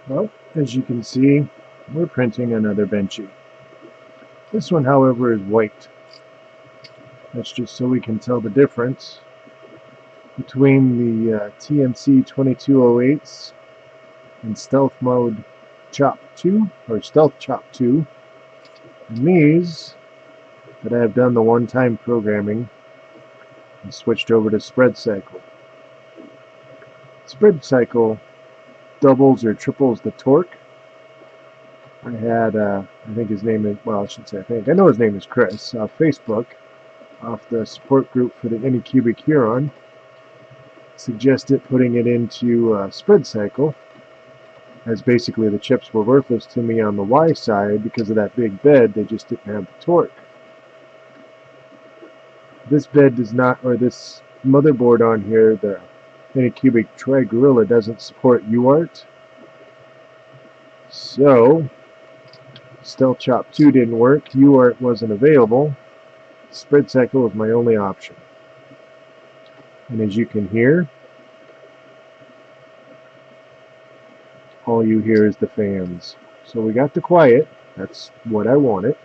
Well, as you can see, we're printing another Benchy. This one, however, is white. That's just so we can tell the difference between the TMC2208s in Stealth Mode Chop 2, or Stealth Chop 2, and these that I have done the one-time programming and switched over to Spreadcycle. Spreadcycle doubles or triples the torque. I had, I think his name is, well, I shouldn't say I think, I know his name is Chris, off Facebook, off the support group for the AnyCubic Chiron, suggested putting it into Spreadcycle, as basically the chips were worthless to me on the Y side because of that big bed. They just didn't have the torque. This bed does not, or this motherboard on here, the AnyCubic Tri-Gorilla, doesn't support UART. So, Stealth Chop 2 didn't work, UART wasn't available. Spreadcycle was my only option. And as you can hear, all you hear is the fans. So we got the quiet, that's what I wanted.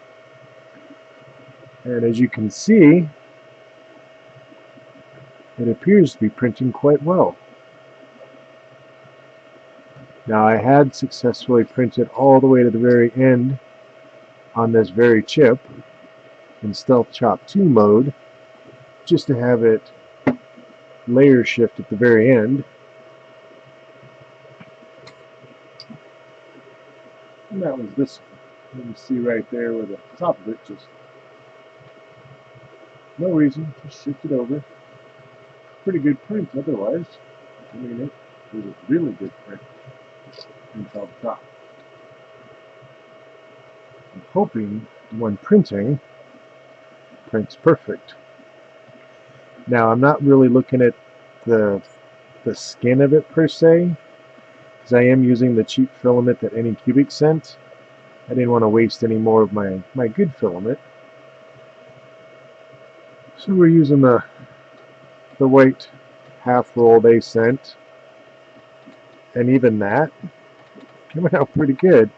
And as you can see, it appears to be printing quite well. Now I had successfully printed all the way to the very end on this very chip in Stealth Chop 2 mode, just to have it layer shift at the very end. And that was this one. You can see right there where the top of it just, no reason, just shift it over. Pretty good print otherwise. I mean, it was a really good print until the top. I'm hoping when printing, prints perfect. Now I'm not really looking at the skin of it per se, because I am using the cheap filament that AnyCubic sent. I didn't want to waste any more of my good filament. So we're using the white half roll they sent, and even that coming out pretty good.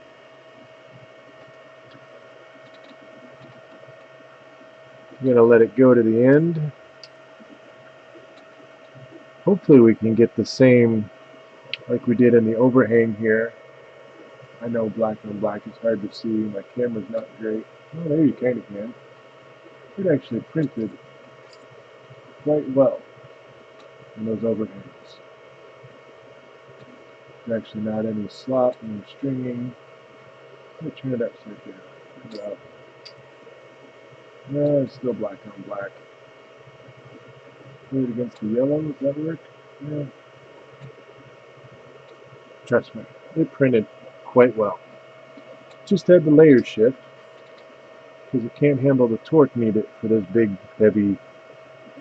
I'm gonna let it go to the end. Hopefully we can get the same like we did in the overhang here. I know black on black is hard to see, my camera's not great. Oh, there you kind of can. It actually printed quite well in those overhangs. There's actually not any slop, no stringing. I'm going to turn it upside down. Turn it up. No, it's still black on black. Put it against the yellow, does that work? Yeah. Trust me, it printed quite well. Just had the layer shift because it can't handle the torque needed for this big, heavy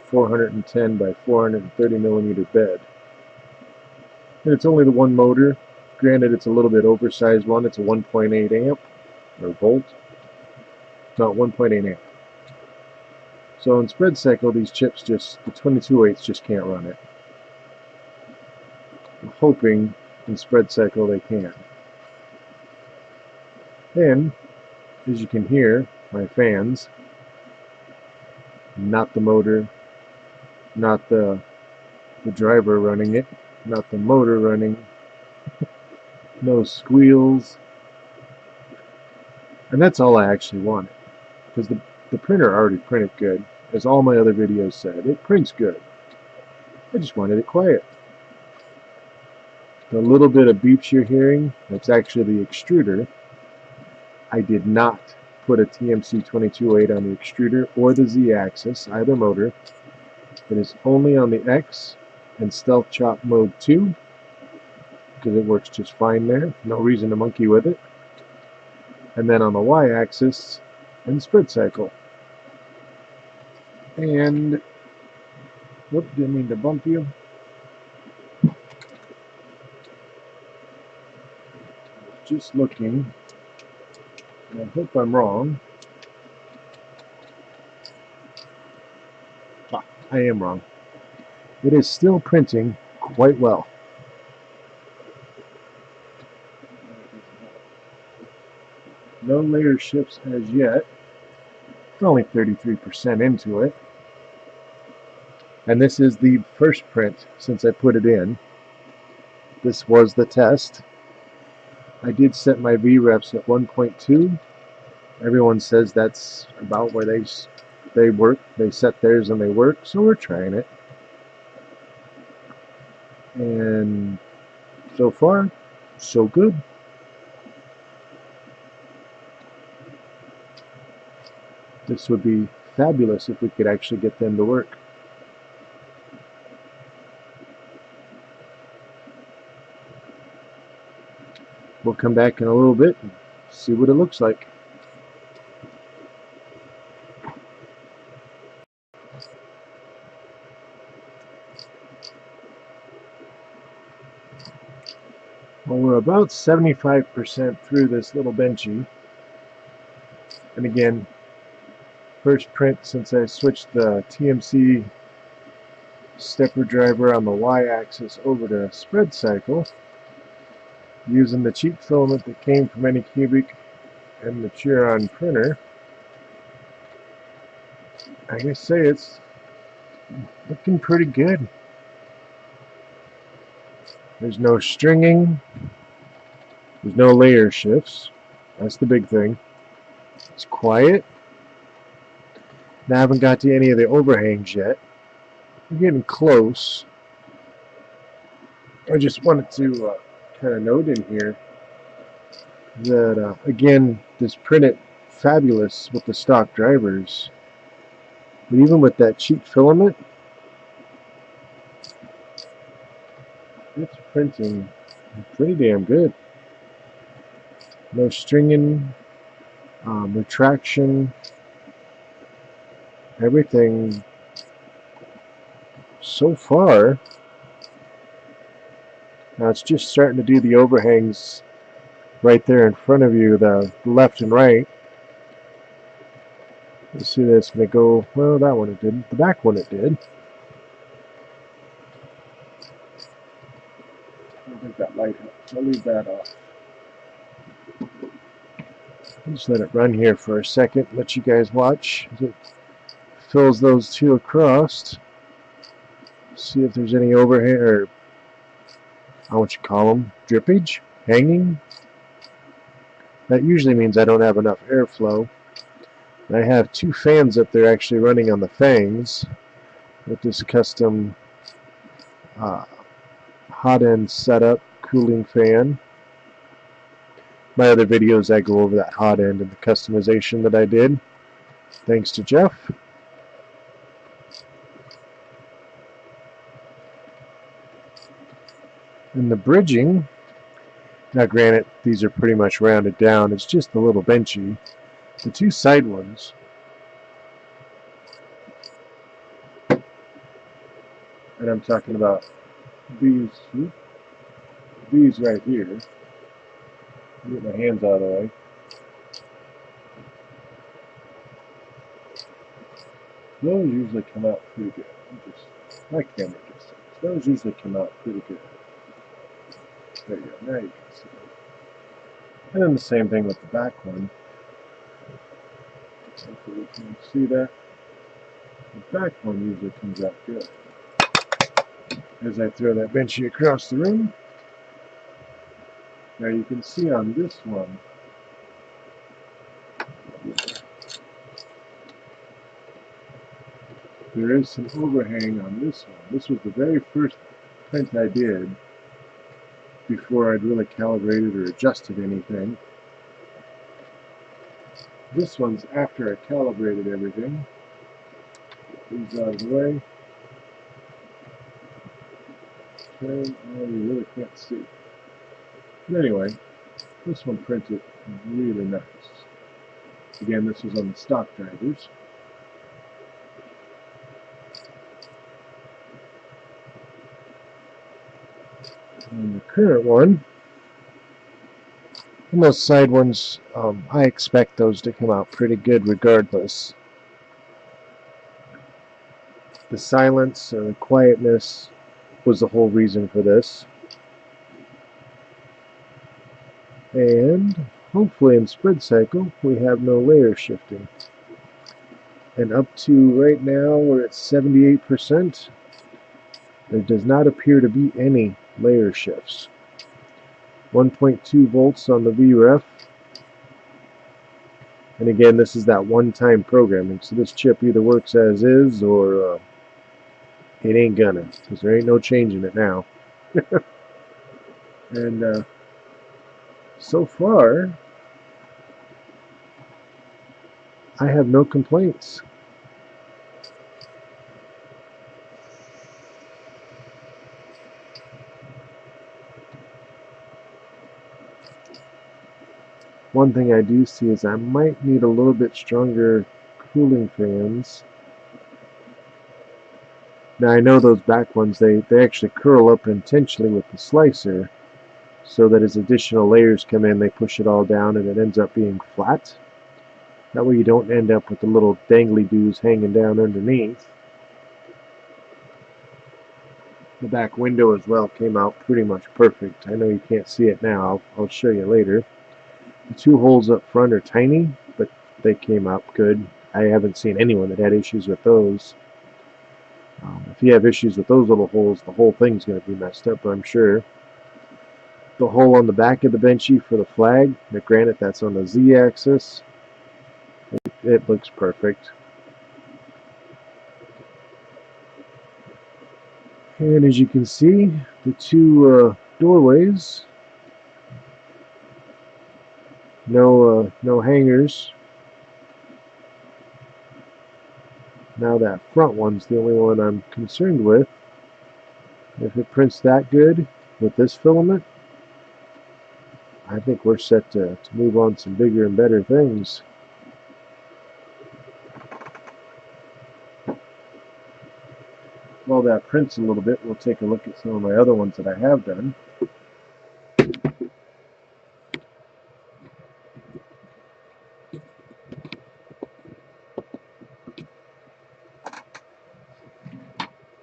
410 by 430 millimeter bed. And it's only the one motor. Granted, it's a little bit oversized one. It's a 1.8 amp or volt. No, 1.8 amp. So in Spreadcycle, these chips just, the 2208s just can't run it. I'm hoping in Spreadcycle they can. And as you can hear, my fans, not the motor, not the driver running it, not the motor running, no squeals, and that's all I actually wanted, because the printer already printed good, as all my other videos said. It prints good. I just wanted it quiet. The little bit of beeps you're hearing, that's actually the extruder. I did not put a TMC2208 on the extruder or the Z-axis, either motor. It is only on the X and Stealth Chop Mode 2, because it works just fine there. No reason to monkey with it. And then on the Y-axis and Spreadcycle. And, whoop, didn't mean to bump you. Just looking, and I hope I'm wrong. Ah, I am wrong. It is still printing quite well. No layer shifts as yet. We're only 33% into it. And this is the first print since I put it in. This was the test. I did set my V-reps at 1.2. Everyone says that's about where they work. They set theirs and they work, so we're trying it. And so far, so good. This would be fabulous if we could actually get them to work. We'll come back in a little bit and see what it looks like. Well, we're about 75% through this little Benchy. And again, first print since I switched the TMC stepper driver on the y-axis over to Spreadcycle, using the cheap filament that came from Anycubic and the Chiron printer. I gotta say, it's looking pretty good. There's no stringing, there's no layer shifts. That's the big thing. It's quiet. Now, I haven't got to any of the overhangs yet. We're getting close. I just wanted to kind of note in here that, again, this printed fabulous with the stock drivers. But even with that cheap filament, it's printing pretty damn good. No stringing, retraction, everything so far. Now it's just starting to do the overhangs right there in front of you, the left and right. Let's see, that's going to go, well, that one it didn't. The back one it did. I don't think that light helps. I'll leave that off. I'll just let it run here for a second, let you guys watch as it fills those two across. See if there's any overhang, or I don't know what you call them, drippage, hanging. That usually means I don't have enough airflow. I have two fans up there actually running on the Fangs with this custom hot end setup cooling fan. My other videos I go over that hot end and the customization that I did, thanks to Jeff. And the bridging, now granted these are pretty much rounded down, it's just a little benchy. The two side ones, and I'm talking about these right here. Get my hands out of the way. Those usually come out pretty good. My camera just says those usually come out pretty good. There you go. Now you can see it. And then the same thing with the back one. Hopefully you can see that. The back one usually comes out good. As I throw that Benchy across the room. Now you can see on this one, there is some overhang on this one. This was the very first print I did before I'd really calibrated or adjusted anything. This one's after I calibrated everything. Get these out of the way. Okay, oh, you really can't see. But anyway, this one printed really nice. Again, this was on the stock drivers. And the current one, and those side ones, I expect those to come out pretty good regardless. The silence or the quietness was the whole reason for this. And hopefully in Spreadcycle we have no layer shifting. And up to right now we're at 78%. There does not appear to be any layer shifts. 1.2 volts on the VREF. And again, this is that one-time programming, so this chip either works as is or it ain't gonna, because there ain't no changing it now. And so far, I have no complaints. One thing I do see is I might need a little bit stronger cooling fans. Now I know those back ones, they actually curl up intentionally with the slicer so that as additional layers come in, they push it all down and it ends up being flat. That way you don't end up with the little dangly doos hanging down underneath. The back window as well came out pretty much perfect. I know you can't see it now. I'll show you later. The two holes up front are tiny, but they came out good. I haven't seen anyone that had issues with those. If you have issues with those little holes, the whole thing's going to be messed up, I'm sure. The hole on the back of the Benchy for the flag, now granted that's on the Z-axis, it looks perfect. And as you can see, the two doorways, no hangers. Now that front one's the only one I'm concerned with. If it prints that good with this filament, I think we're set to move on to some bigger and better things. While that prints a little bit, we'll take a look at some of my other ones that I have done.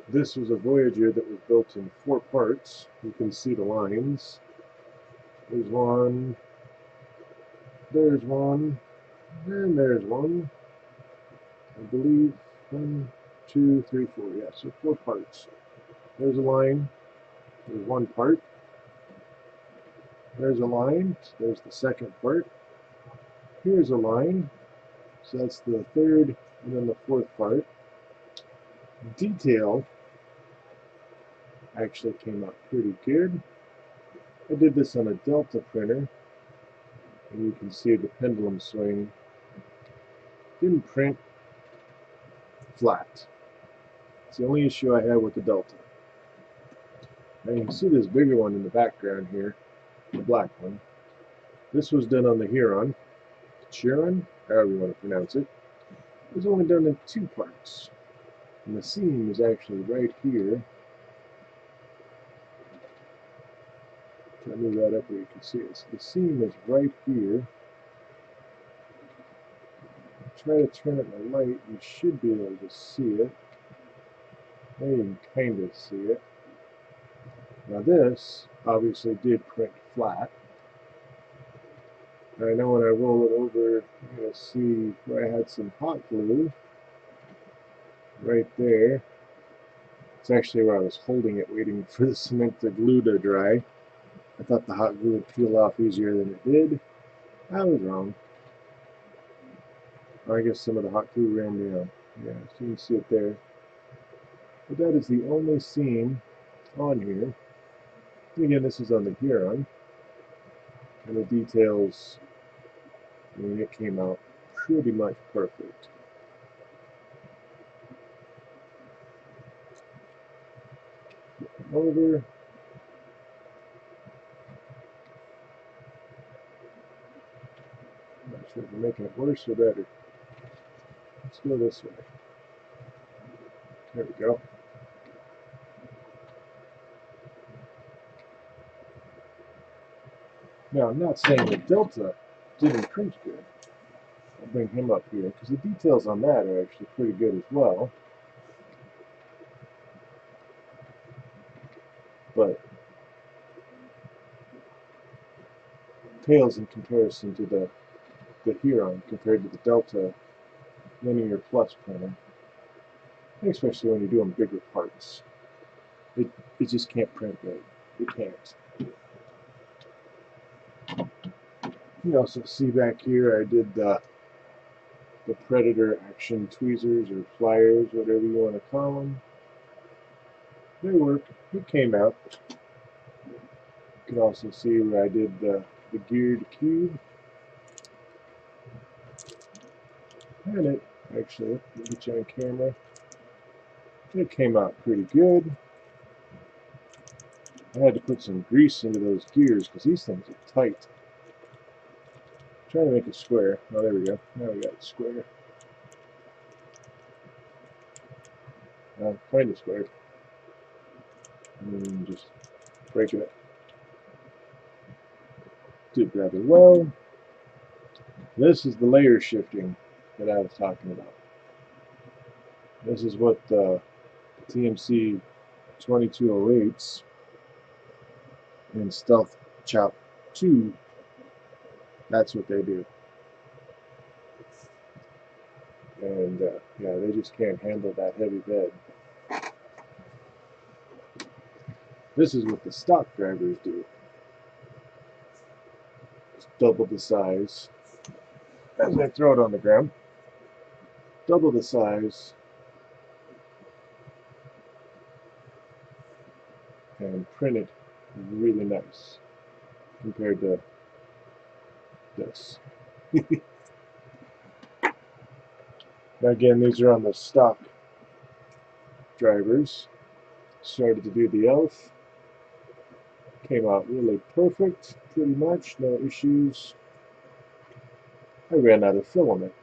This was a Voyager that was built in 4 parts. You can see the lines. There's one, and there's one. I believe 1, 2, 3, 4. Yeah, so 4 parts. There's a line. There's one part. There's a line. There's the second part. Here's a line. So that's the third and then the fourth part. Detail actually came out pretty good. I did this on a Delta printer, and you can see the pendulum swing. Didn't print flat. It's the only issue I had with the Delta. Now you can see this bigger one in the background here, the black one. This was done on the Chiron, however you want to pronounce it. It was only done in 2 parts. And the seam is actually right here. Try to move that up where you can see it. So the seam is right here. Try to turn it in the light, you should be able to see it. Now you can kind of see it. Now this obviously did print flat. I know when I roll it over, you're going to see where I had some hot glue right there. It's actually where I was holding it, waiting for the cement to glue to dry. I thought the hot glue would peel off easier than it did. I was wrong. I guess some of the hot glue ran down. Yeah, so you can see it there. But that is the only seam on here. And again, this is on the Huron. And the details, I mean, it came out pretty much perfect. Over. I'm not sure if we're making it worse or better. Let's go this way. There we go. Now, I'm not saying that Delta didn't print good. I'll bring him up here, because the details on that are actually pretty good as well. But pales in comparison to the Chiron compared to the Delta linear plus printer, especially when you're doing bigger parts. It just can't print right. It can't. You also see back here I did the Predator action tweezers or pliers, whatever you want to call them. They work. It came out. You can also see where I did the geared cube. And it actually, let me get you on camera. It came out pretty good. I had to put some grease into those gears because these things are tight. Trying to make it square. Oh, there we go. Now we got it square. Kind of square. And then just break it up. Did rather well. This is the layer shifting that I was talking about. This is what the TMC2208s and Stealth Chop 2, that's what they do. And yeah, they just can't handle that heavy bed. This is what the stock drivers do. Just double the size. As I throw it on the ground, double the size, and print it really nice compared to this. Now again, these are on the stock drivers. Started to do the elf. Came out really perfect, pretty much, no issues. I ran out of filament.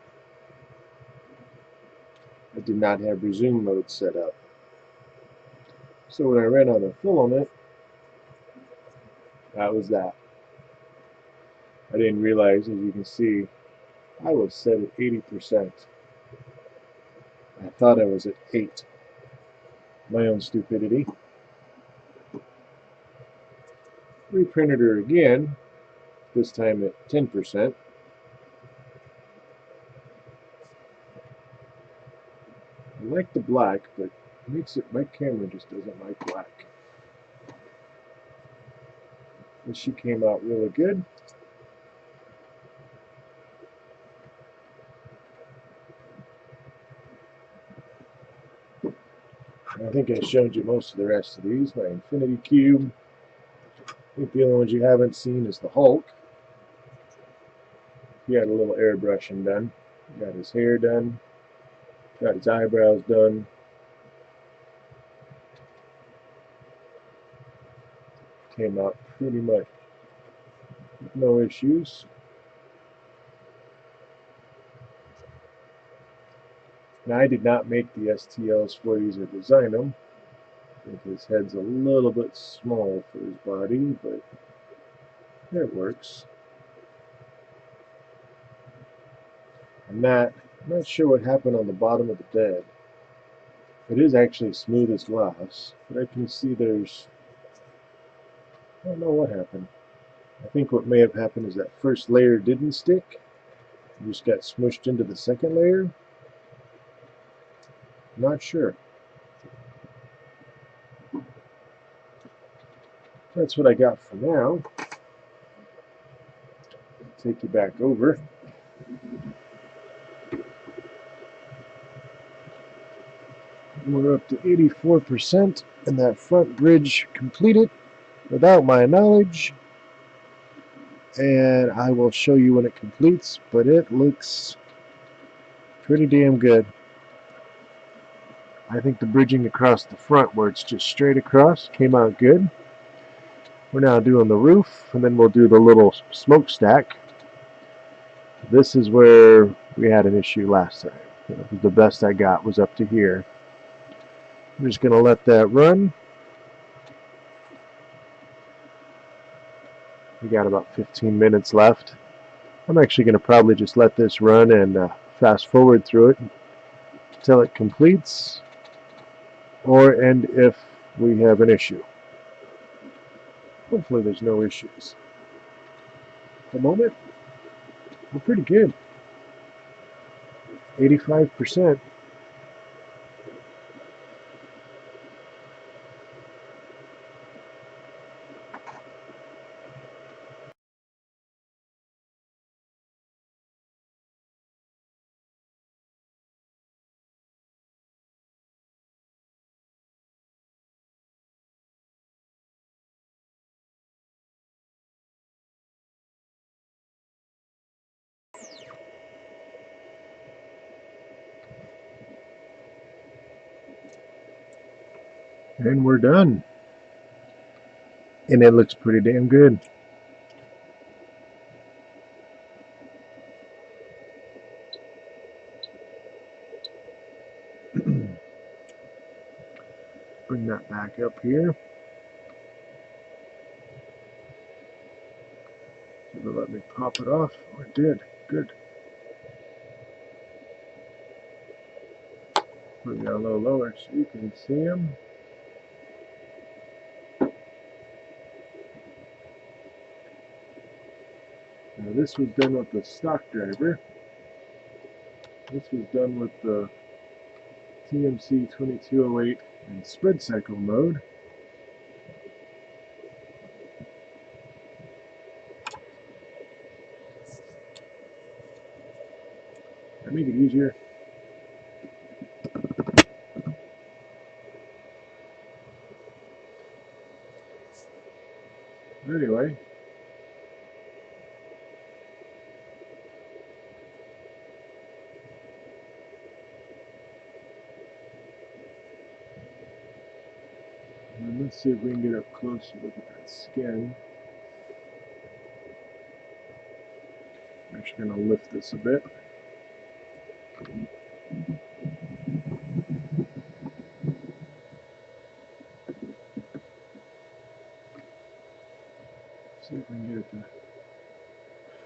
I did not have resume mode set up. So when I ran out of filament, that was that. I didn't realize, as you can see, I was set at 80%. I thought I was at 8. My own stupidity. Reprinted her again, this time at 10%. I like the black, but it makes it, my camera just doesn't like black. And she came out really good. I think I showed you most of the rest of these. My Infinity Cube. I think the only ones you haven't seen is the Hulk. He had a little airbrushing done. Got his hair done. Got his eyebrows done. Came out pretty much with no issues. Now I did not make the STLs for these or design them. I think his head's a little bit small for his body, but it works. I'm not sure what happened on the bottom of the bed. It is actually smooth as glass, but I can see there's, I don't know what happened. I think what may have happened is that first layer didn't stick. It just got smushed into the second layer. Not sure. That's what I got for now. Take you back over. We're up to 84% and that front bridge completed without my knowledge. And I will show you when it completes, but it looks pretty damn good. I think the bridging across the front, where it's just straight across, came out good. We're now doing the roof, and then we'll do the little smokestack. This is where we had an issue last time. The best I got was up to here. I'm just going to let that run. We got about 15 minutes left. I'm actually going to probably just let this run and fast forward through it until it completes, or end if we have an issue. Hopefully there's no issues. the moment, we're pretty good. 85%. And we're done. And it looks pretty damn good. Bring that back up here. It'll let me pop it off. Oh, it did. Good. Put it down a little lower so you can see them. Now this was done with the stock driver. This was done with the TMC2208 in Spreadcycle mode. I make it easier. Anyway, and let's see if we can get up close and look at that skin. I'm actually going to lift this a bit. See if we can get it to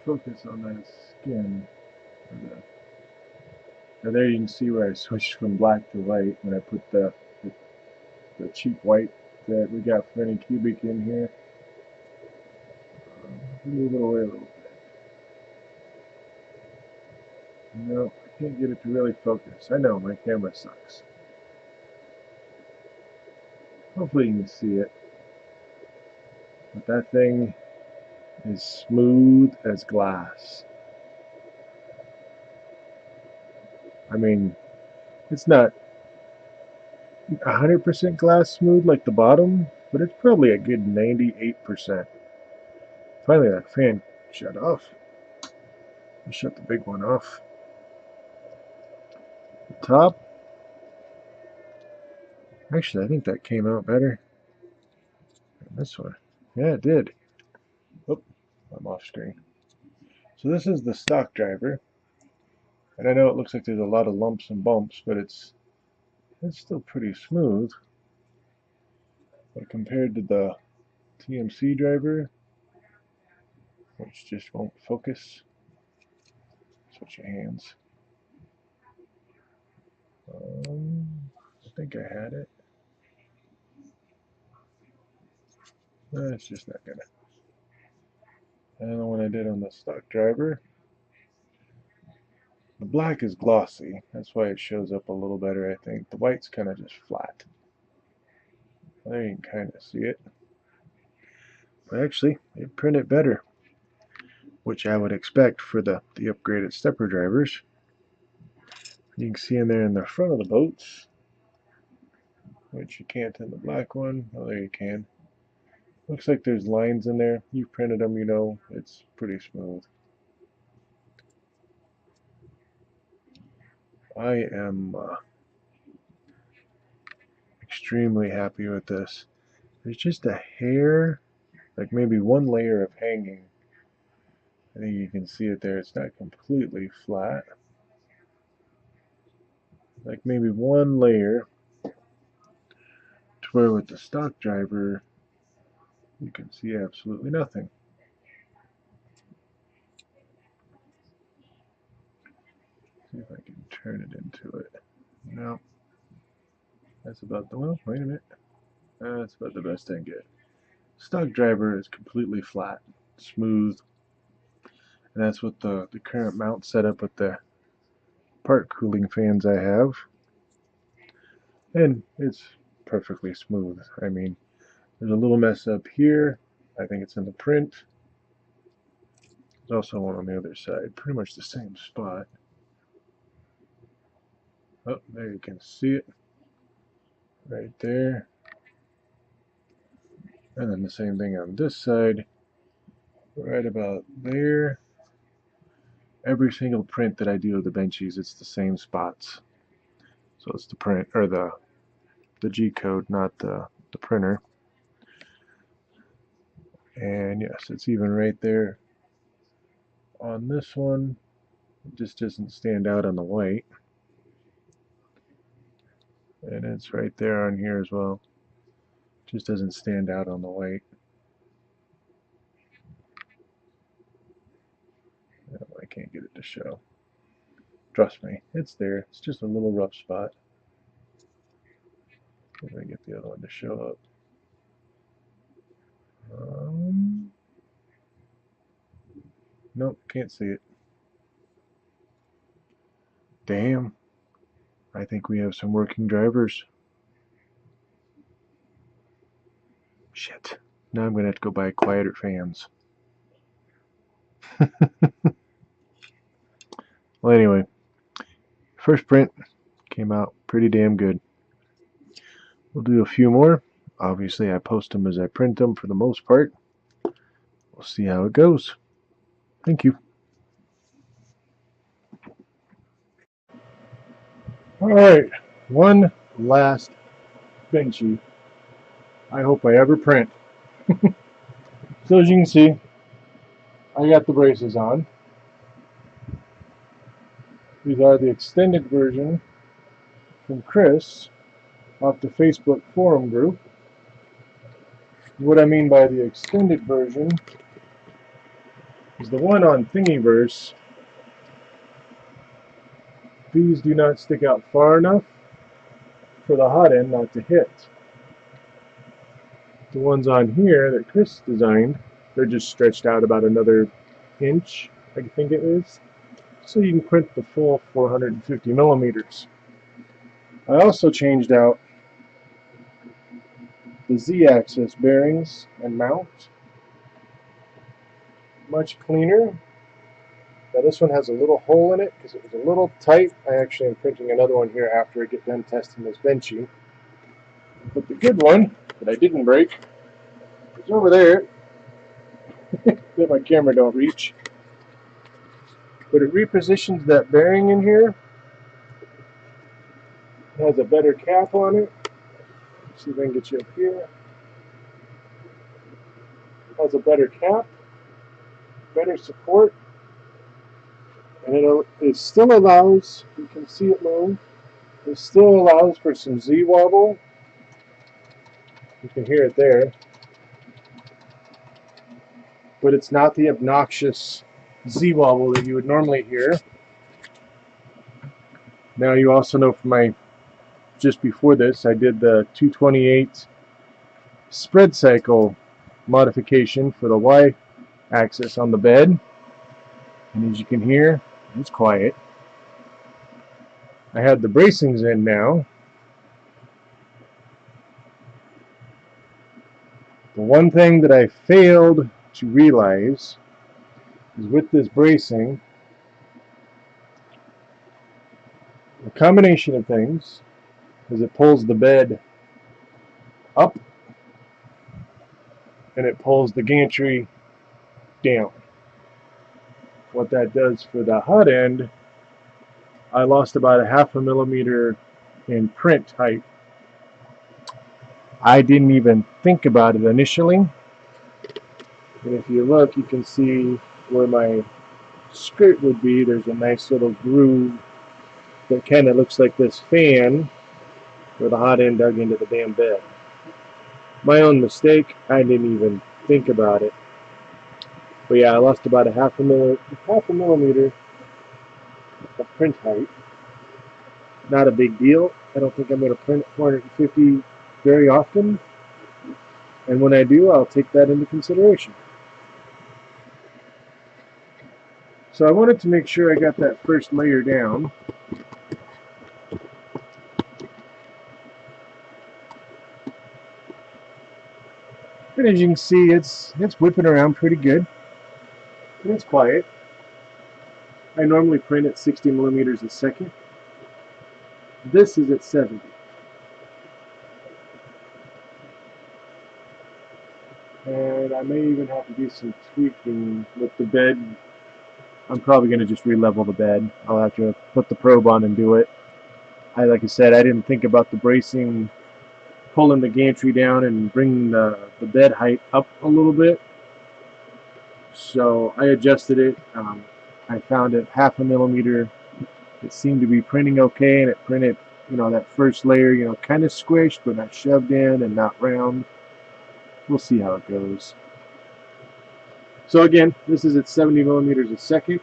focus on that skin. Now there you can see where I switched from black to white when I put the cheap white that we got from Anycubic in here. Move it away a little bit. No, I can't get it to really focus. I know, my camera sucks. Hopefully you can see it. But that thing is smooth as glass. I mean, it's not 100% glass smooth like the bottom, but it's probably a good 98%. Finally, that fan shut off. I'll shut the big one off. The top. Actually, I think that came out better than this one. Yeah, it did. Oh, I'm off screen. So this is the stock driver. And I know it looks like there's a lot of lumps and bumps, but it's still pretty smooth. But compared to the TMC driver, which just won't focus, switch your hands. I think I had it. It's just not gonna. I don't know what I did on the stock driver. The black is glossy, that's why it shows up a little better, I think. The white's kind of just flat. There you can kind of see it. But actually, it printed better, which I would expect for the upgraded stepper drivers. You can see in there in the front of the boats, which you can't in the black one. Oh, there you can. Looks like there's lines in there. You've printed them, you know. It's pretty smooth. I am extremely happy with this. There's just a hair, like maybe one layer of hanging. I think you can see it there. It's not completely flat. Like maybe one layer, to where with the stock driver, you can see absolutely nothing. See if I can turn it into it. No. That's about the, well, wait a minute. That's about the best I can get. Stock driver is completely flat, smooth, And that's with the current mount setup with the part cooling fans I have. And it's perfectly smooth. I mean, there's a little mess up here. I think it's in the print. There's also one on the other side, pretty much the same spot. Oh, there you can see it. Right there. And then the same thing on this side. Right about there. Every single print that I do of the Benchies, it's the same spots. So it's the print, or the G code, not the printer. And yes, it's even right there on this one. It just doesn't stand out on the white. And it's right there on here as well. Just doesn't stand out on the white. No, I can't get it to show. Trust me, it's there. It's just a little rough spot. If I get the other one to show up. Nope, can't see it. Damn. I think we have some working drivers. Shit. Now I'm going to have to go buy quieter fans. Well, anyway. First print came out pretty damn good. We'll do a few more. Obviously, I post them as I print them for the most part. We'll see how it goes. Thank you. Alright, one last Benchy I hope I ever print. So as you can see, I got the braces on. These are the extended version from Chris off the Facebook forum group. What I mean by the extended version is the one on Thingiverse. These do not stick out far enough for the hot end not to hit. The ones on here that Chris designed, they're just stretched out about another inch, I think it is, so you can print the full 450 millimeters. I also changed out the Z-axis bearings and mount. Much cleaner. Now this one has a little hole in it because it was a little tight. I actually am printing another one here after I get done testing this Benchy. But the good one that I didn't break is over there that my camera don't reach. But it repositions that bearing in here. It has a better cap on it. Let's see if I can get you up here. It has a better cap, better support, and it still allows, you can see it move, it still allows for some Z wobble. You can hear it there. But it's not the obnoxious Z wobble that you would normally hear. Now you also know from my, just before this, I did the 228 Spreadcycle modification for the Y axis on the bed. And as you can hear, it's quiet. I had the bracings in now. The one thing that I failed to realize is with this bracing, a combination of things is it pulls the bed up and it pulls the gantry down. What that does for the hot end, I lost about 1/2 millimeter in print height. I didn't even think about it initially. And if you look, you can see where my skirt would be. There's a nice little groove that kind of looks like this fan where the hot end dug into the damn bed. My own mistake, I didn't even think about it. But yeah, I lost about 1/2 millimeter of print height. Not a big deal. I don't think I'm going to print at 450 very often. And when I do, I'll take that into consideration. So I wanted to make sure I got that first layer down. And as you can see, it's whipping around pretty good. And it's quiet. I normally print at 60 millimeters a second. This is at 70. And I may even have to do some tweaking with the bed. I'm probably going to just re-level the bed. I'll have to put the probe on and do it. Like I said, I didn't think about the bracing, pulling the gantry down and bringing the bed height up a little bit. So I adjusted it. I found it 0.5 millimeter. It seemed to be printing okay, and it printed, that first layer, kind of squished, but not shoved in and not round. We'll see how it goes. So again, this is at 70 millimeters a second,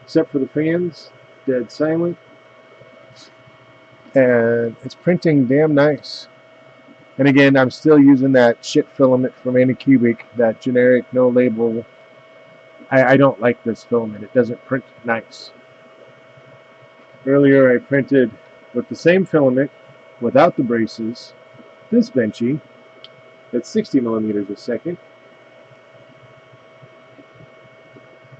except for the fans, dead silent. And it's printing damn nice. And again, I'm still using that shit filament from Anycubic, that generic, no label. I don't like this filament. It doesn't print nice. Earlier I printed with the same filament, without the braces, this Benchy, at 60 millimeters a second.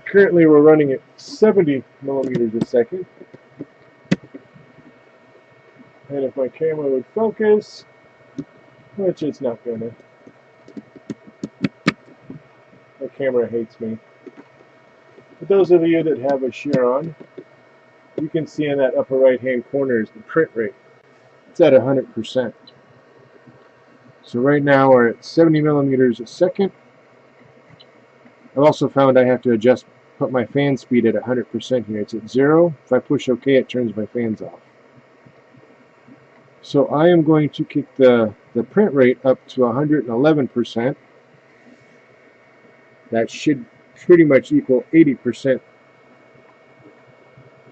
Currently we're running at 70 millimeters a second. And if my camera would focus, which it's not gonna. My camera hates me. For those of you that have a Chiron, you can see in that upper right hand corner is the print rate. It's at 100%. So right now we're at 70 millimeters a second. I've also found I have to put my fan speed at 100% here. It's at 0. If I push OK, it turns my fans off. So I am going to kick the print rate up to 111%. That should pretty much equal 80%.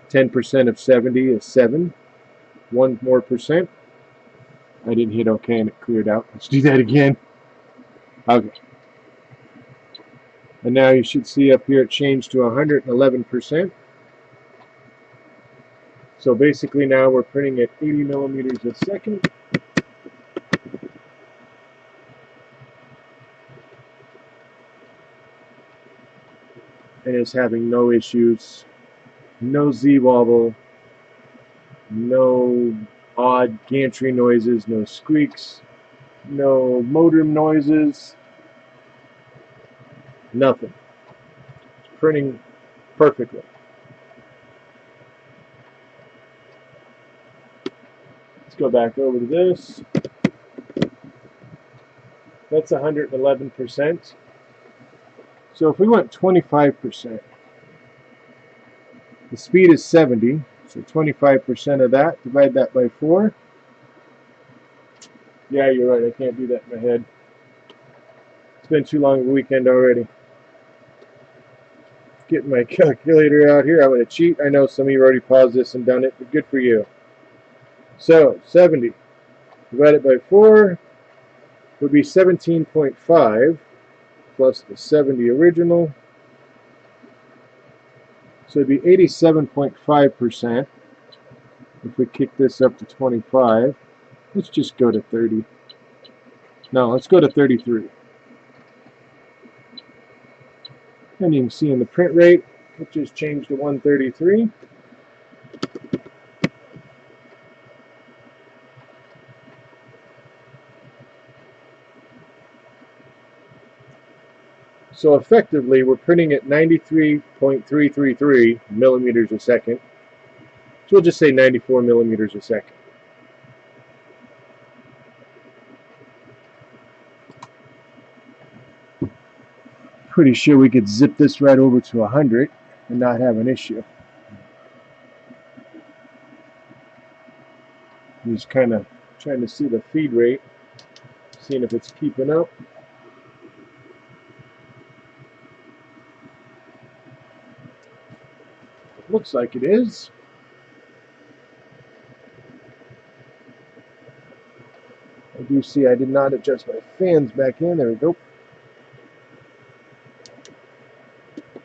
10% of 70 is 7. 1 more percent. I didn't hit OK and it cleared out. Let's do that again. Okay. And now you should see up here it changed to 111%. So basically now we're printing at 80 millimeters a second. And it's having no issues, no Z-wobble, no odd gantry noises, no squeaks, no motor noises, nothing. It's printing perfectly. Let's go back over to this. That's 111%. So if we went 25%, the speed is 70, so 25% of that, divide that by 4. Yeah, you're right, I can't do that in my head. It's been too long of a weekend already. Getting my calculator out here. I'm going to cheat. I know some of you already paused this and done it, but good for you. So 70 divided by 4 would be 17.5 plus the 70 original. So it'd be 87.5%. If we kick this up to 25, let's just go to 30. No, let's go to 33. And you can see in the print rate, it just changed to 133. So effectively, we're printing at 93.333 millimeters a second. So we'll just say 94 millimeters a second. Pretty sure we could zip this right over to 100 and not have an issue. I'm just kind of trying to see the feed rate, seeing if it's keeping up. Looks like it is. I do see I did not adjust my fans back in. There we go.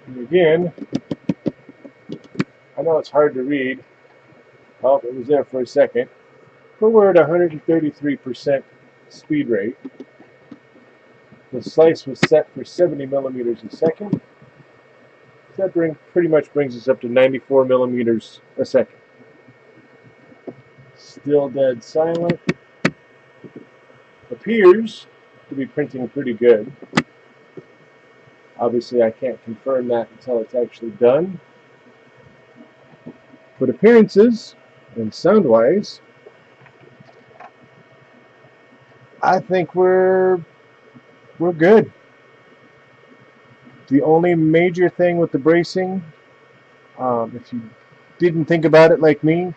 Let me again, I know it's hard to read. Oh, it was there for a second. But we're at 133% speed rate. The slice was set for 70 millimeters a second. That pretty much brings us up to 94 millimeters a second. Still dead silent. Appears to be printing pretty good. Obviously, I can't confirm that until it's actually done. But appearances and sound-wise, I think we're good. The only major thing with the bracing, if you didn't think about it like me,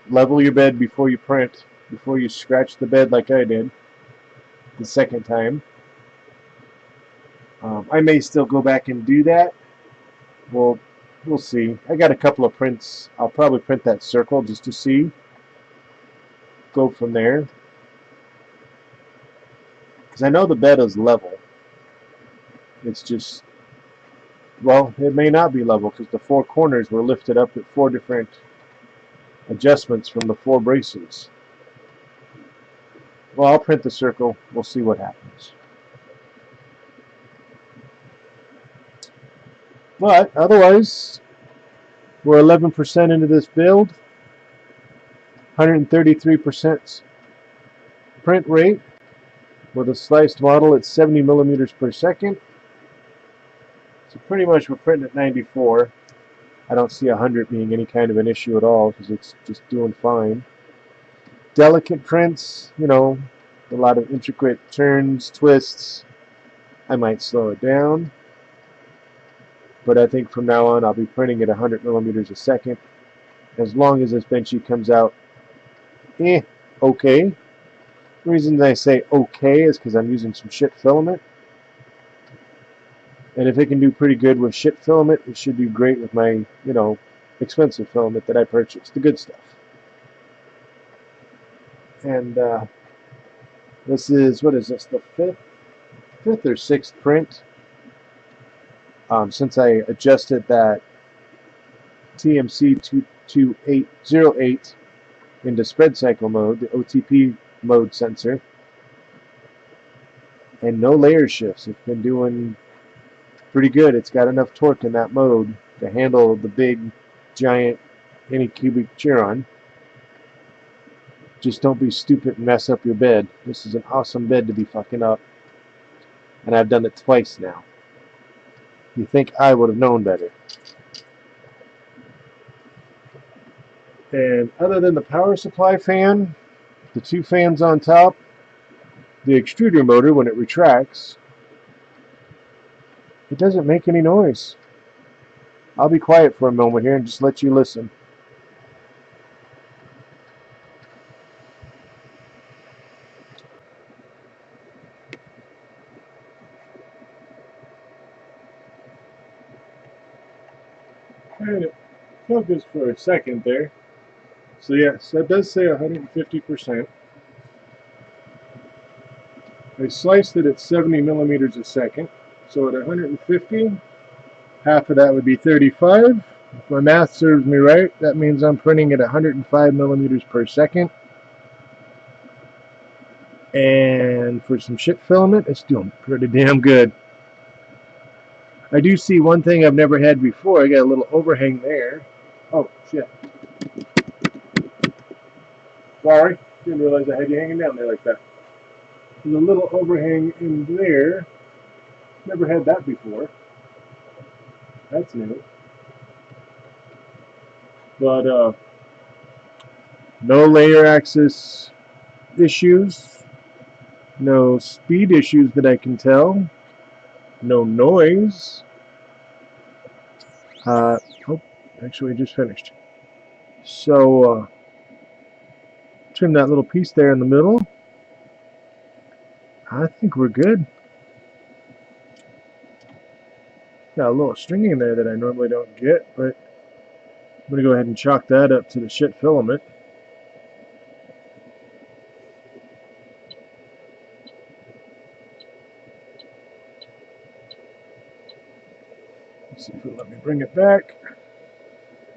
level your bed before you print, before you scratch the bed like I did the second time. I may still go back and do that. We'll see. I got a couple of prints. I'll probably print that circle just to see. Go from there. Because I know the bed is level. It's just, well, it may not be level because the four corners were lifted up at four different adjustments from the four braces. Well, I'll print the circle. We'll see what happens. But otherwise, we're 11% into this build. 133% print rate with a sliced model at 70 millimeters per second. So pretty much we're printing at 94. I don't see 100 being any kind of an issue at all because it's just doing fine. Delicate prints, you know, a lot of intricate turns, twists. I might slow it down. But I think from now on I'll be printing at 100 millimeters a second. As long as this Benchy comes out okay. The reason I say okay is because I'm using some shit filament. And if it can do pretty good with shit filament, it should do great with my, you know, expensive filament that I purchased. The good stuff. And this is, what is this, the fifth or sixth print? Since I adjusted that TMC2208 into Spreadcycle mode, the OTP mode sensor, and no layer shifts. It's been doing pretty good. It's got enough torque in that mode to handle the big, giant AnyCubic Chiron. Just don't be stupid and mess up your bed. This is an awesome bed to be fucking up. And I've done it twice now. You think I would have known better. And other than the power supply fan, the two fans on top, the extruder motor, when it retracts, it doesn't make any noise. I'll be quiet for a moment here and just let you listen. And it focused for a second there. So yes, that does say 150%. I sliced it at 70 millimeters a second. So at 150, half of that would be 35. If my math serves me right, that means I'm printing at 105 millimeters per second. And for some shit filament, it's doing pretty damn good. I do see one thing I've never had before. I got a little overhang there. Oh, shit. Sorry. Didn't realize I had you hanging down there like that. There's a little overhang in there. Never had that before. That's new. But, no layer access issues. No speed issues that I can tell. No noise. Oh, actually, I just finished. So, trim that little piece there in the middle. I think we're good. Got a little string in there that I normally don't get, but I'm going to go ahead and chalk that up to the shit filament. Let's see if it'll let me bring it back.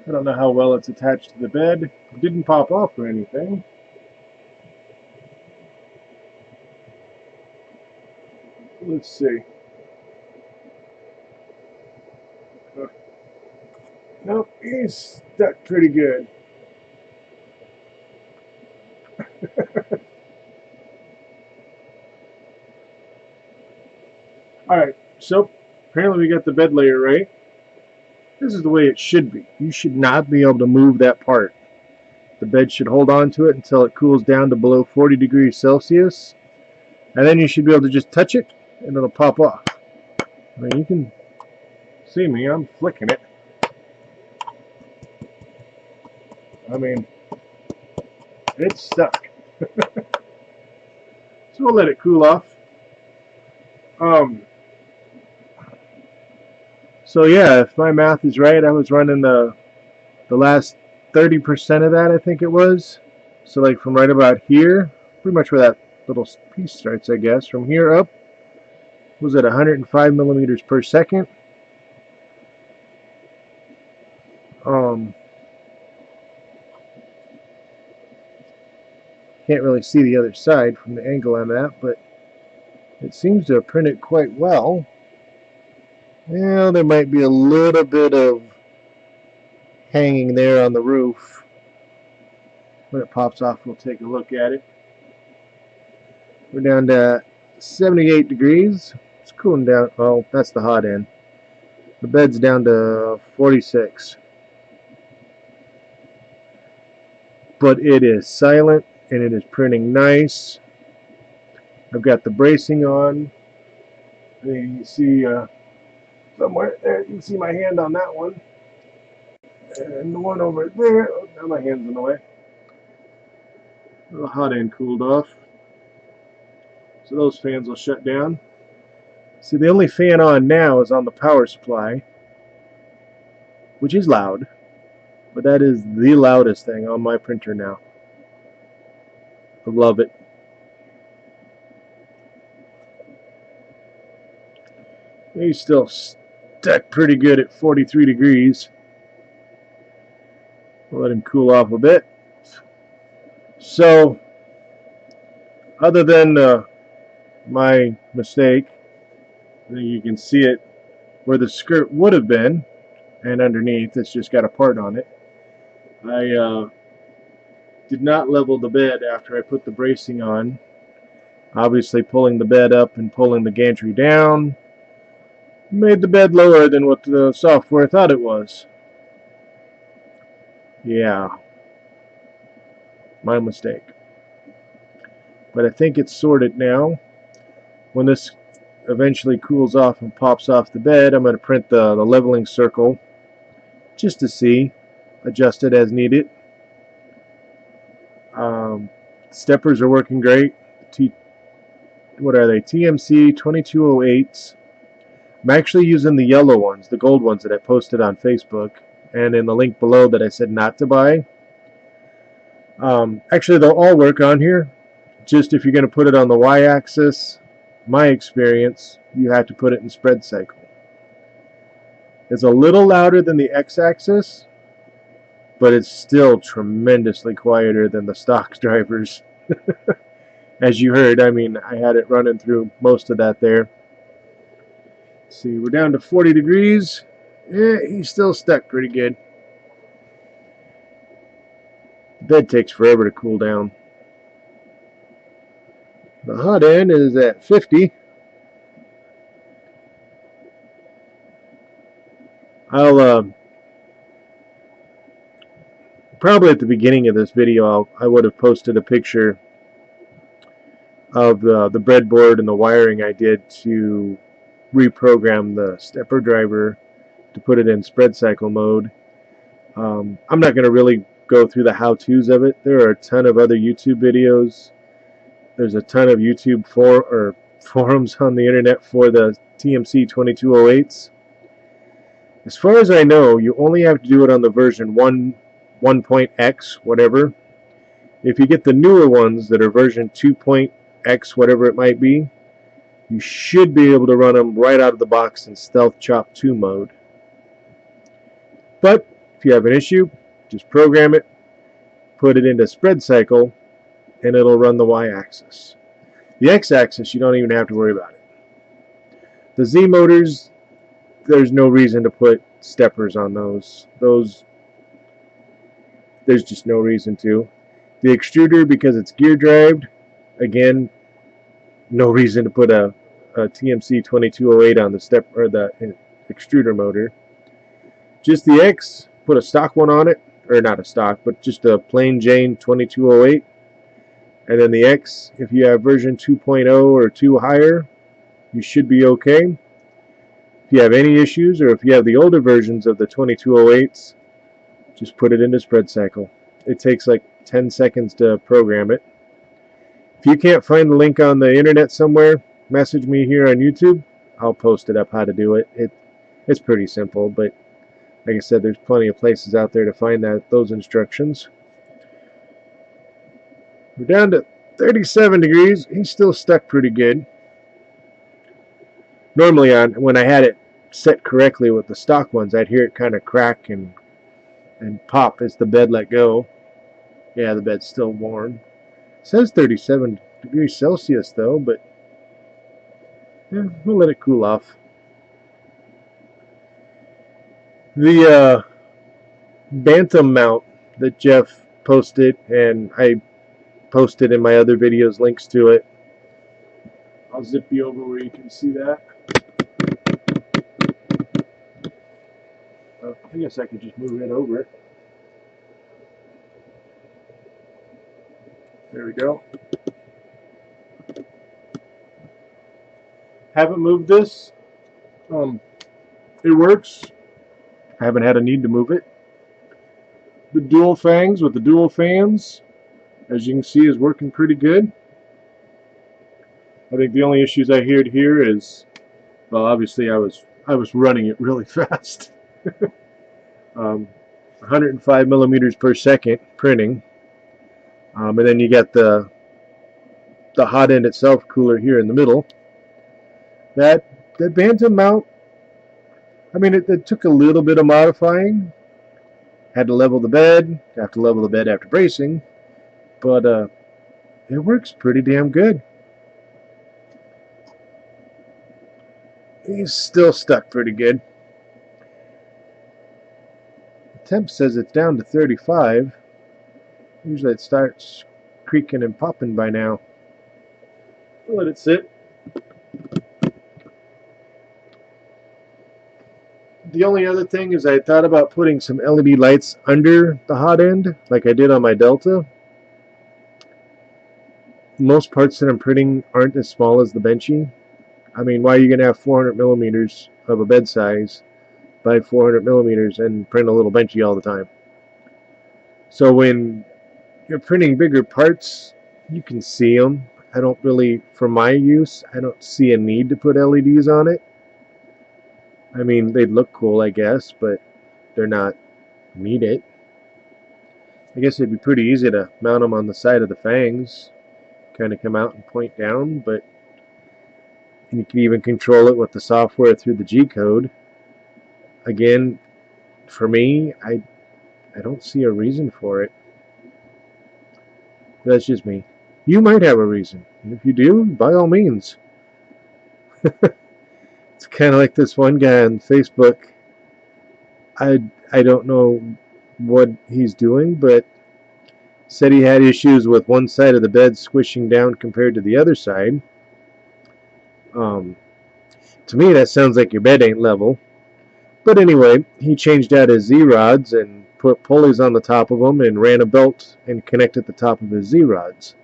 I don't know how well it's attached to the bed. It didn't pop off or anything. Let's see. Nope, he's stuck pretty good. Alright, so apparently we got the bed layer right. This is the way it should be. You should not be able to move that part. The bed should hold on to it until it cools down to below 40 degrees Celsius. And then you should be able to just touch it and it'll pop off. I mean, you can see me, I'm flicking it. I mean, it's stuck. So we'll let it cool off. So yeah, if my math is right, I was running the last 30% of that, I think it was. So like from right about here, pretty much where that little piece starts, I guess, from here up, was at 105 millimeters per second. Can't really see the other side from the angle I'm at, but it seems to have printed quite well. Well, there might be a little bit of hanging there on the roof. When it pops off, we'll take a look at it. We're down to 78 degrees. It's cooling down. Oh, that's the hot end. The bed's down to 46. But it is silent and it is printing nice. I've got the bracing on. You can see somewhere there, you can see my hand on that one. And the one over there, oh, now my hand's in the way. The hot end cooled off. So those fans will shut down. See, the only fan on now is on the power supply, which is loud, but that is the loudest thing on my printer now. I love it. He's still stuck pretty good at 43 degrees. We'll let him cool off a bit. So, other than my mistake, I think you can see it where the skirt would have been, and underneath it's just got a part on it. I did not level the bed after I put the bracing on. Obviously pulling the bed up and pulling the gantry down made the bed lower than what the software thought it was. Yeah, my mistake. But I think it's sorted now. When this eventually cools off and pops off the bed, I'm going to print the leveling circle just to see, adjust it as needed. Steppers are working great. What are they? TMC2208s. I'm actually using the yellow ones, the gold ones that I posted on Facebook, and in the link below that I said not to buy. Actually, they'll all work on here. Just if you're going to put it on the y-axis, my experience, you have to put it in Spreadcycle. It's a little louder than the x-axis, but it's still tremendously quieter than the stock drivers. As you heard, I mean, I had it running through most of that there. Let's see, we're down to 40 degrees. Yeah, he's still stuck pretty good. The bed takes forever to cool down. The hot end is at 50. I'll probably at the beginning of this video I would have posted a picture of the breadboard and the wiring I did to reprogram the stepper driver to put it in Spreadcycle mode. I'm not going to really go through the how-tos of it. There are a ton of other YouTube videos. There's a ton of YouTube forums on the internet for the TMC2208s. As far as I know, you only have to do it on the version 1.x, whatever. If you get the newer ones that are version 2.x, whatever it might be, you should be able to run them right out of the box in Stealth Chop 2 mode. But if you have an issue, just program it, put it into Spreadcycle, and it'll run the y-axis. The x-axis, you don't even have to worry about it. The Z motors, there's no reason to put steppers on those. There's just no reason to. The extruder, because it's gear drived, again, no reason to put a TMC2208 on the step or the extruder motor. Just the X, put a stock one on it, or not a stock, but just a plain Jane 2208. And then the X, if you have version 2.0 or 2 higher, you should be okay. If you have any issues, or if you have the older versions of the 2208s, just put it into Spreadcycle. It takes like 10 seconds to program it. If you can't find the link on the internet somewhere, message me here on YouTube. I'll post it up how to do it. It's pretty simple, but like I said, there's plenty of places out there to find those instructions. We're down to 37 degrees. He's still stuck pretty good. Normally, when I had it set correctly with the stock ones, I'd hear it kind of crack and pop as the bed let go. Yeah, the bed's still warm. It says 37 degrees Celsius though, but yeah, we'll let it cool off. The Bantam mount that Jeff posted, and I posted in my other videos links to it. I'll zip you over where you can see that. I guess I could just move it over. There we go. Haven't moved this. It works. I haven't had a need to move it. The dual fangs with the dual fans, as you can see, is working pretty good. I think the only issues I heard here is, well, obviously I was running it really fast. 105 millimeters per second printing, and then you got the hot end itself cooler here in the middle. That Bantam mount, I mean, it took a little bit of modifying. Had to level the bed, have to level the bed after bracing, but it works pretty damn good. He's still stuck pretty good. The temp says it's down to 35. Usually it starts creaking and popping by now. We'll let it sit. The only other thing is I thought about putting some LED lights under the hot end, like I did on my Delta. Most parts that I'm printing aren't as small as the Benchy. I mean, why are you going to have 400 millimeters of a bed size by 400 millimeters and print a little Benchy all the time? So when you're printing bigger parts, you can see them. I don't really, for my use, I don't see a need to put LEDs on it. I mean, they'd look cool, I guess, but they're not needed. I guess it'd be pretty easy to mount them on the side of the fangs, kind of come out and point down, but you can even control it with the software through the G-code. Again, for me, I don't see a reason for it. That's just me. You might have a reason, and if you do, by all means. It's kind of like this one guy on Facebook. I don't know what he's doing, but said he had issues with one side of the bed squishing down compared to the other side. To me, that sounds like your bed ain't level. But anyway, he changed out his Z-rods and put pulleys on the top of them and ran a belt and connected the top of his Z-rods.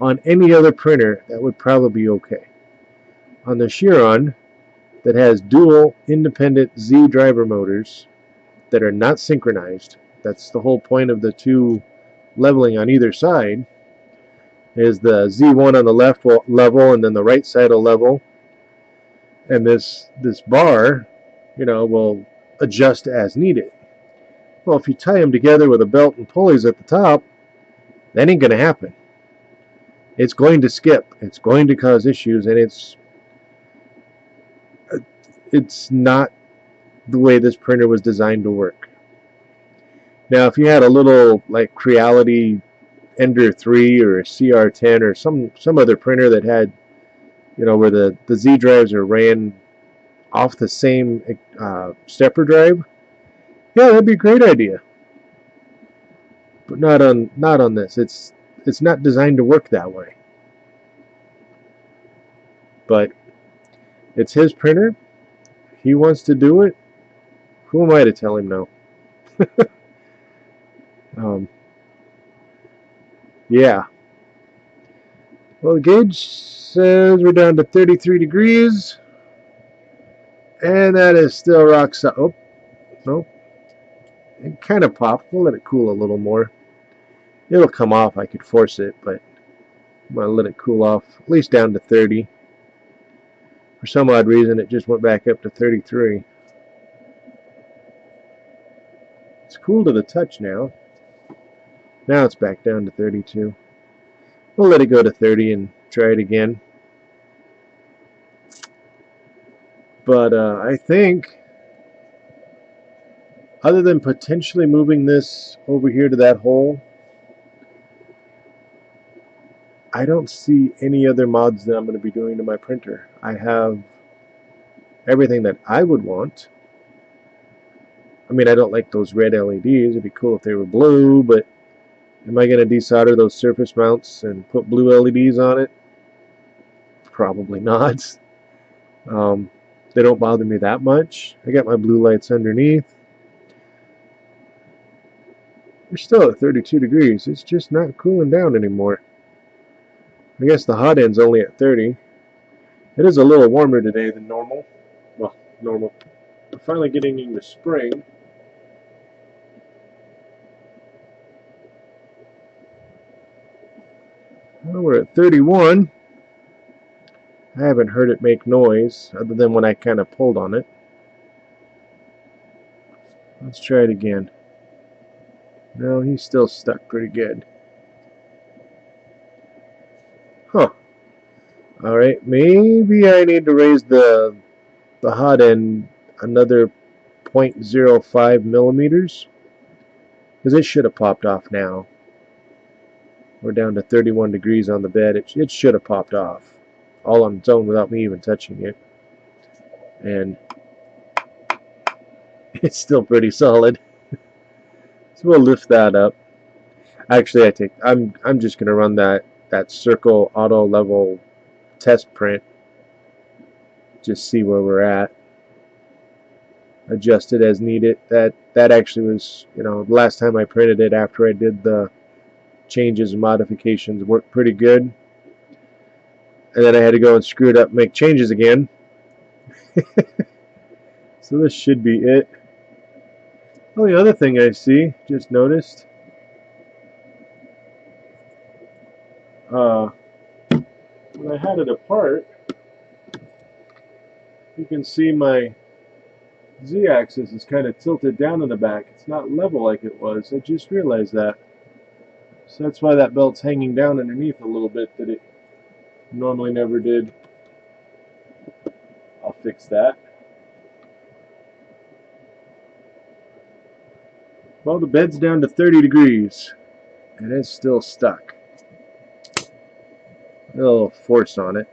On any other printer, that would probably be okay. On the Chiron, that has dual independent Z driver motors that are not synchronized, that's the whole point of the two leveling on either side, is the Z1 on the left will level and then the right side will level, and this bar, you know, will adjust as needed. Well, if you tie them together with a belt and pulleys at the top, that ain't going to happen. It's going to skip. It's going to cause issues, and it's not the way this printer was designed to work. Now, if you had a little like Creality Ender 3 or a CR10 or some other printer that had, you know, where the Z drives are ran off the same stepper drive, yeah, that'd be a great idea. But not on this. It's not designed to work that way. But it's his printer. He wants to do it. Who am I to tell him no? Yeah. Well, the gauge says we're down to 33 degrees. And that is still rock solid. Oh, nope. It kind of popped. We'll let it cool a little more. It'll come off. I could force it, but I'm going to let it cool off, at least down to 30. For some odd reason, it just went back up to 33. It's cool to the touch now. Now it's back down to 32. We'll let it go to 30 and try it again. But I think, other than potentially moving this over here to that hole, I don't see any other mods that I'm going to be doing to my printer. I have everything that I would want. I mean, I don't like those red LEDs. It'd be cool if they were blue, but am I going to desolder those surface mounts and put blue LEDs on it? Probably not. They don't bother me that much. I got my blue lights underneath. We're still at 32 degrees. It's just not cooling down anymore. I guess the hot end's only at 30. It is a little warmer today than normal. Well, normal. We're finally getting into spring. Well, we're at 31. I haven't heard it make noise other than when I kind of pulled on it. Let's try it again. No, he's still stuck pretty good. Huh. Alright, maybe I need to raise the hot end another 0.05 millimeters. Because it should have popped off now. We're down to 31 degrees on the bed. It should have popped off. All on its own without me even touching it. And it's still pretty solid. So we'll lift that up. Actually, I'm just gonna run that circle auto level test print. Just see where we're at. Adjust it as needed. That actually was, you know, the last time I printed it after I did the changes and modifications worked pretty good. And then I had to go and screw it up and make changes again. So this should be it. Well, the other thing I see, just noticed, when I had it apart, you can see my Z-axis is kind of tilted down in the back. It's not level like it was. I just realized that. So that's why that belt's hanging down underneath a little bit that it normally never did. I'll fix that. Well, the bed's down to 30 degrees and it's still stuck. A little force on it.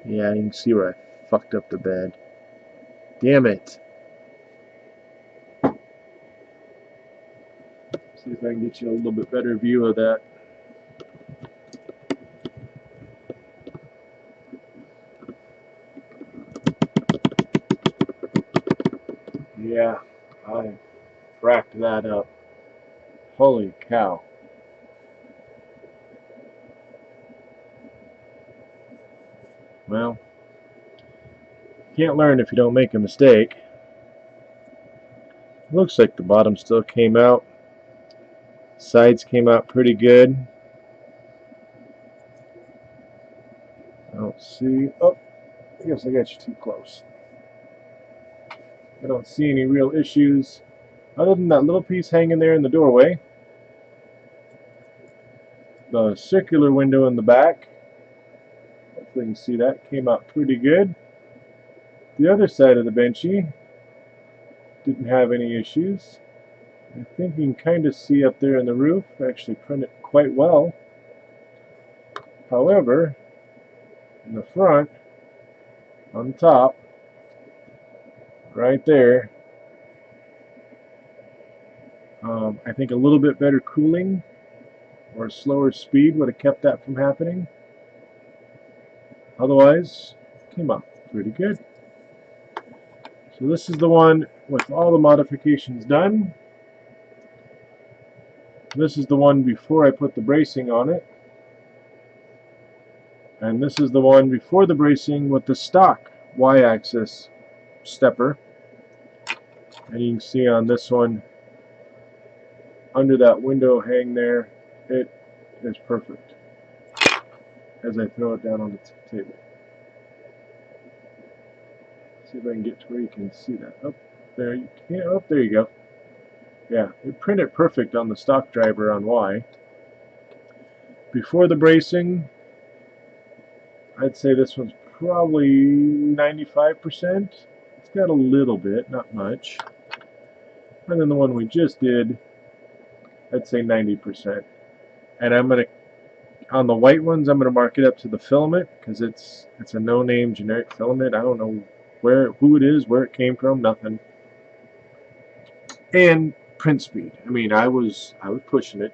Yeah, you can see where I fucked up the bed. Damn it. See if I can get you a little bit better view of that. Yeah, I cracked that up. Holy cow. Well, you can't learn if you don't make a mistake. Looks like the bottom still came out. Sides came out pretty good. I don't see. Oh, I guess I got you too close. I don't see any real issues other than that little piece hanging there in the doorway. The circular window in the back. Hopefully you can see that came out pretty good. The other side of the Benchy, didn't have any issues. I think you can kind of see up there in the roof, actually printed quite well. However, in the front, on top, right there, I think a little bit better cooling or a slower speed would have kept that from happening. Otherwise, came out pretty good. So this is the one with all the modifications done. This is the one before I put the bracing on it. And this is the one before the bracing with the stock Y-axis stepper. And you can see on this one, under that window hang there, it is perfect as I throw it down on the table. See if I can get to where you can see that. Oh, there you can. Oh, there you go. Yeah, it printed perfect on the stock driver on Y. Before the bracing, I'd say this one's probably 95%. It's got a little bit, not much. And then the one we just did, I'd say 90%. And I'm going to, on the white ones, I'm going to mark it up to the filament because it's a no-name generic filament. I don't know who it is, where it came from, nothing. And print speed. I mean, I was pushing it.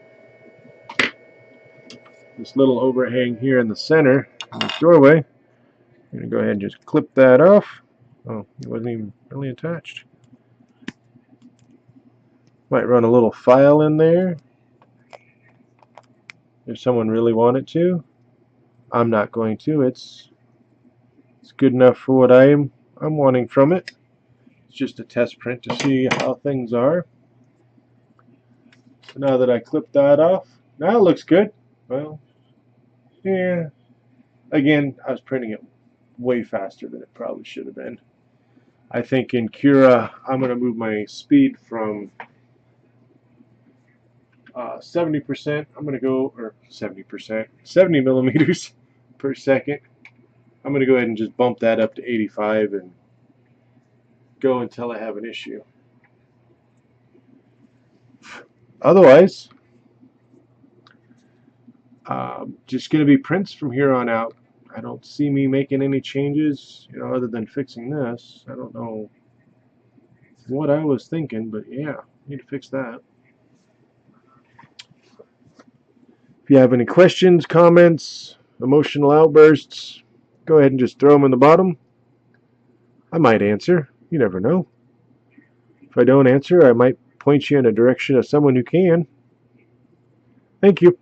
This little overhang here in the center, in the doorway. I'm going to go ahead and just clip that off. Oh, it wasn't even really attached. Might run a little file in there if someone really wanted to. I'm not going to. It's good enough for what I'm wanting from it. It's just a test print to see how things are. So now that I clipped that off, now it looks good. Well, yeah. Again, I was printing it way faster than it probably should have been. I think in Cura, I'm going to move my speed from 70%. I'm going to go, or 70%, 70 millimeters per second. I'm going to go ahead and just bump that up to 85 and go until I have an issue. Otherwise, just going to be prints from here on out. I don't see me making any changes, you know, other than fixing this. I don't know what I was thinking, but yeah, need to fix that. If you have any questions, comments, emotional outbursts, go ahead and just throw them in the bottom. I might answer. You never know. If I don't answer, I might point you in a direction of someone who can. Thank you.